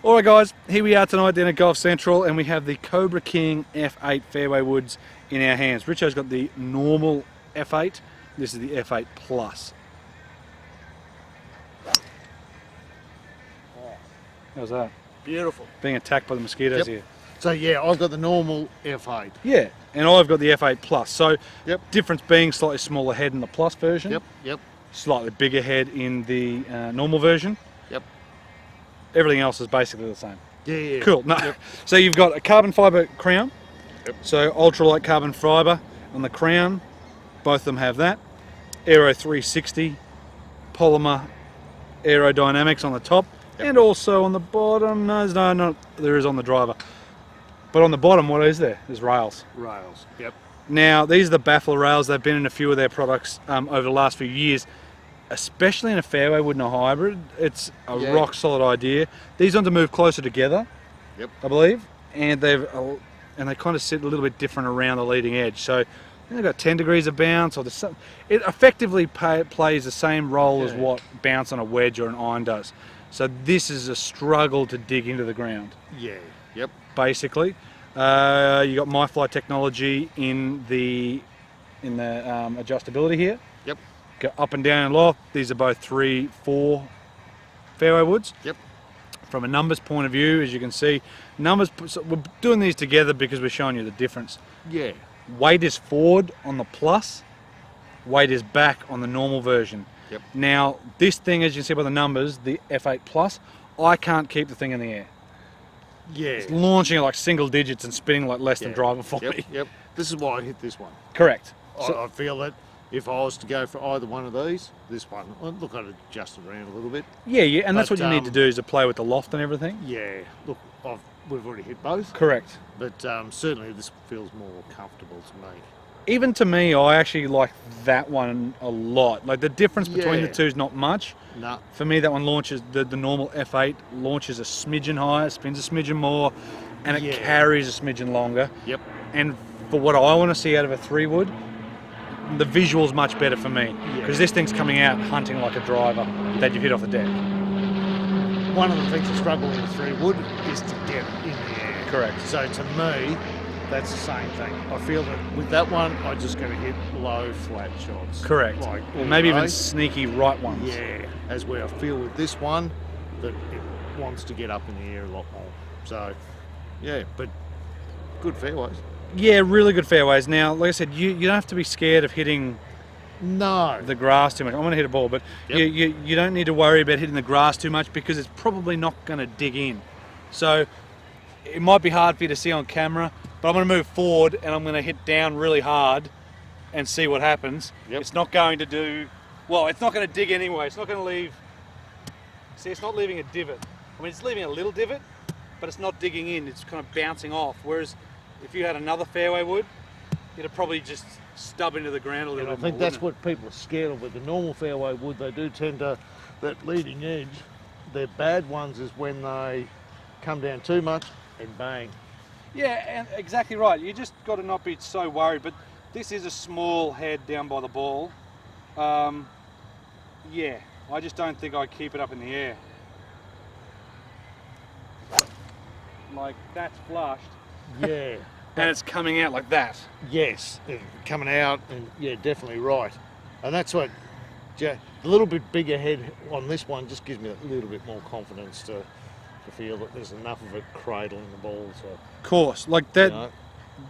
Alright guys, here we are tonight down at Golf Central and we have the Cobra King F8 fairway woods in our hands. Richo's got the normal F8, this is the F8 Plus. How's that? Beautiful. Being attacked by the mosquitoes here. So yeah, I've got the normal F8. Yeah, and I've got the F8 Plus. So Yep. difference being slightly smaller head in the Plus version. Yep. Slightly bigger head in the normal version. Yep. Everything else is basically the same. Yeah. Cool. No. Yep. So you've got a carbon fiber crown. Yep. So ultralight carbon fiber on the crown. Both of them have that. Aero 360 polymer aerodynamics on the top, and also on the bottom. No, there is on the driver. But on the bottom, what is there? There's rails. Rails. Yep. Now these are the baffler rails. They've been in a few of their products over the last few years. Especially in a fairway wood and a hybrid, it's a rock solid idea. These ones to move closer together, I believe, and they kind of sit a little bit different around the leading edge. So I think they've got 10 degrees of bounce, or it effectively plays the same role as what bounce on a wedge or an iron does. So this is a struggle to dig into the ground. Yeah. Yep. Basically, you got MyFly technology in the adjustability here. Yep. Go up and down and loft. These are both 3-4 fairway woods. Yep. From a numbers point of view, as you can see, numbers. So we're doing these together because we're showing you the difference. Yeah. Weight is forward on the Plus. Weight is back on the normal version. Yep. Now this thing, as you can see by the numbers, the F8 Plus, I can't keep the thing in the air. Yeah. It's launching at like single digits and spinning like less than driver for me. Yep. This is why I hit this one. Correct. I feel that if I was to go for either one of these, this one, look, I'd adjust it around a little bit. Yeah, and that's what you need to do, is to play with the loft and everything. Yeah, look, we've already hit both. Correct. But certainly this feels more comfortable to me. Even to me, I actually like that one a lot. Like the difference between the two is not much. No. For me, that one launches, the normal F8 launches a smidgen higher, spins a smidgen more, and it carries a smidgen longer. Yep. And for what I want to see out of a 3-wood, the visual's much better for me, because this thing's coming out hunting like a driver that you hit off the deck. One of the things I struggle with 3-wood is to get in the air. Correct. So to me, that's the same thing. I feel that with that one, I'm just going to hit low, flat shots. Correct. Like or maybe even sneaky right ones. Yeah, as where I feel with this one, that it wants to get up in the air a lot more. So, yeah, but good fairways. Yeah, really good fairways. Now, like I said, you don't have to be scared of hitting the grass too much. I'm going to hit a ball, but you don't need to worry about hitting the grass too much, because it's probably not going to dig in. So it might be hard for you to see on camera, but I'm going to move forward and I'm going to hit down really hard and see what happens. It's not going to do, well, it's not going to dig anyway. It's not going to leave, see, it's not leaving a divot. I mean, it's leaving a little divot, but it's not digging in. It's kind of bouncing off. Whereas if you had another fairway wood, it'd probably just stub into the ground a little bit more. I think that's what people are scared of with the normal fairway wood. They do tend to, that leading edge, their bad ones is when they come down too much and bang. Yeah, and exactly right. You just got to not be so worried. But this is a small head down by the ball. Yeah, I just don't think I keep it up in the air. Like, that's flushed. Yeah. And it's coming out like that. Yes, coming out, and yeah, definitely right. And that's what, the little bit bigger head on this one just gives me a little bit more confidence to feel that there's enough of it cradling the ball. So, of course, like that,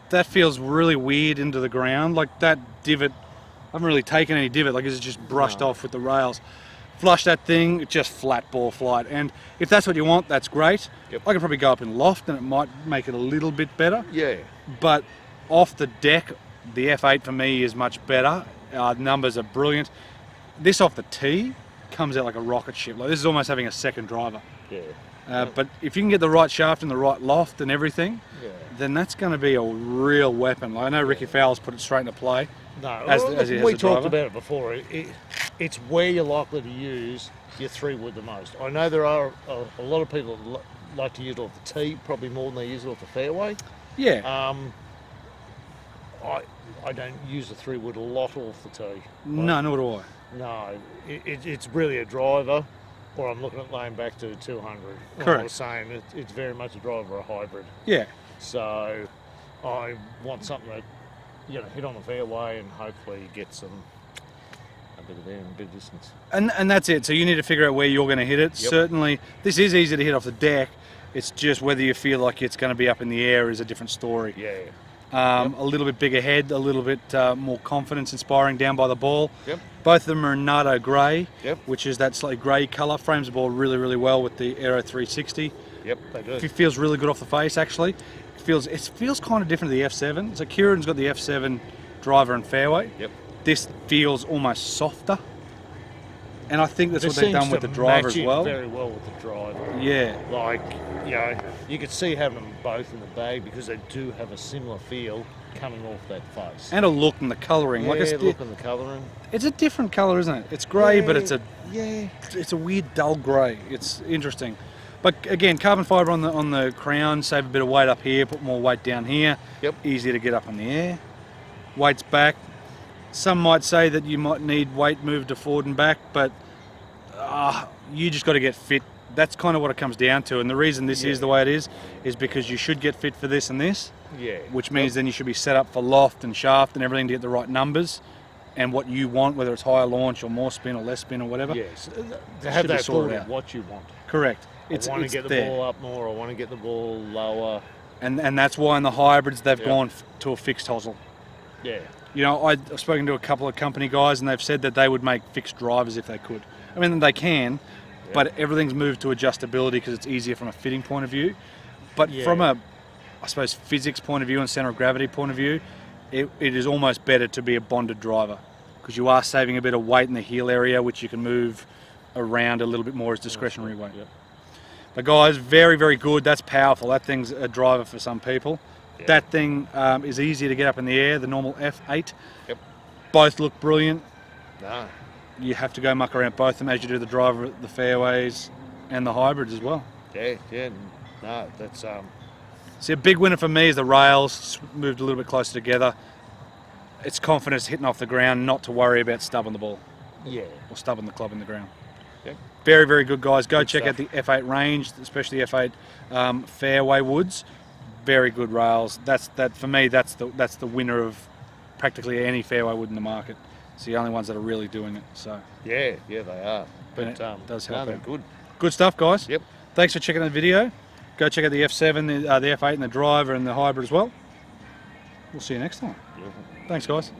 that feels really weird into the ground. Like that divot, I haven't really taken any divot, like it's just brushed off with the rails. Flush that thing, just flat ball flight. And if that's what you want, that's great. I could probably go up in loft and it might make it a little bit better. Yeah. But off the deck, the F8 for me is much better. Numbers are brilliant. This off the tee comes out like a rocket ship. Like this is almost having a second driver. Yeah. But if you can get the right shaft and the right loft and everything, then that's going to be a real weapon. Like I know Ricky Fowler's put it straight into play. No, as we talked about it before. It's where you're likely to use your 3-wood the most. I know there are a lot of people that like to use it off the tee, probably more than they use it off the fairway. Yeah. I don't use the 3-wood a lot off the tee. No, nor do I. No, it's really a driver. or I'm looking at laying back to 200. Like Correct. I was saying, it's very much a driver, a hybrid. Yeah. So I want something that hit on the fairway and hopefully get a bit of air and a bit of distance. And that's it. So you need to figure out where you're going to hit it. Yep. Certainly, this is easy to hit off the deck. It's just whether you feel like it's going to be up in the air is a different story. Yeah. A little bit bigger head, a little bit more confidence inspiring down by the ball. Yep. Both of them are Nardo grey, Yep. which is that slightly grey colour. Frames the ball really, really well with the Aero 360. Yep, they do. It feels really good off the face, actually. It feels kind of different to the F7. So Kieran's got the F7 driver and fairway. Yep. This feels almost softer. And I think that's This what they've done seems with to the driver match as in well. very well with the driver. Yeah. Like, you could see having them both in the bag because they do have a similar feel coming off that face. And a look and the colouring. Yeah, Like look and the colouring. it's a different colour, isn't it? It's grey, but it's yeah. it's a weird dull grey. It's interesting. But again, carbon fibre on the crown, save a bit of weight up here, put more weight down here. Yep. Easier to get up in the air. Weight's back. Some might say that you might need weight moved to forward and back, but you just got to get fit. That's kind of what it comes down to. And the reason this is the way it is because you should get fit for this and this. Yeah. Which means then you should be set up for loft and shaft and everything to get the right numbers and what you want, whether it's higher launch or more spin or less spin or whatever. Yes. To have that thought of what you want. Correct. I want to get the ball up more. I want to get the ball lower. And that's why in the hybrids they've gone to a fixed hosel. Yeah. I've spoken to a couple of company guys and they've said that they would make fixed drivers if they could. I mean, they can, but everything's moved to adjustability because it's easier from a fitting point of view. But from a, I suppose, physics point of view and centre of gravity point of view, it is almost better to be a bonded driver because you are saving a bit of weight in the heel area, which you can move around a little bit more as discretionary weight. Yep. But guys, very, very good. That's powerful. That thing's a driver for some people. Yeah. That thing is easier to get up in the air, the normal F8. Yep. Both look brilliant. No. You have to go muck around both of them as you do the driver, the fairways, and the hybrids as well. Yeah. No, that's See, a big winner for me is the rails moved a little bit closer together. It's confidence hitting off the ground, not to worry about stubbing the ball or stubbing the club in the ground. Yep. Very, very good, guys. Go Good check stuff. out the F8 range, especially the F8 fairway woods. Very good rails. For me. That's the winner of practically any fairway wood in the market. It's the only ones that are really doing it. So yeah, they are. But it does help they're out. good. Good stuff, guys. Yep. Thanks for checking out the video. Go check out the F7, the F8 and the driver and the hybrid as well. We'll see you next time. Beautiful. Thanks, guys.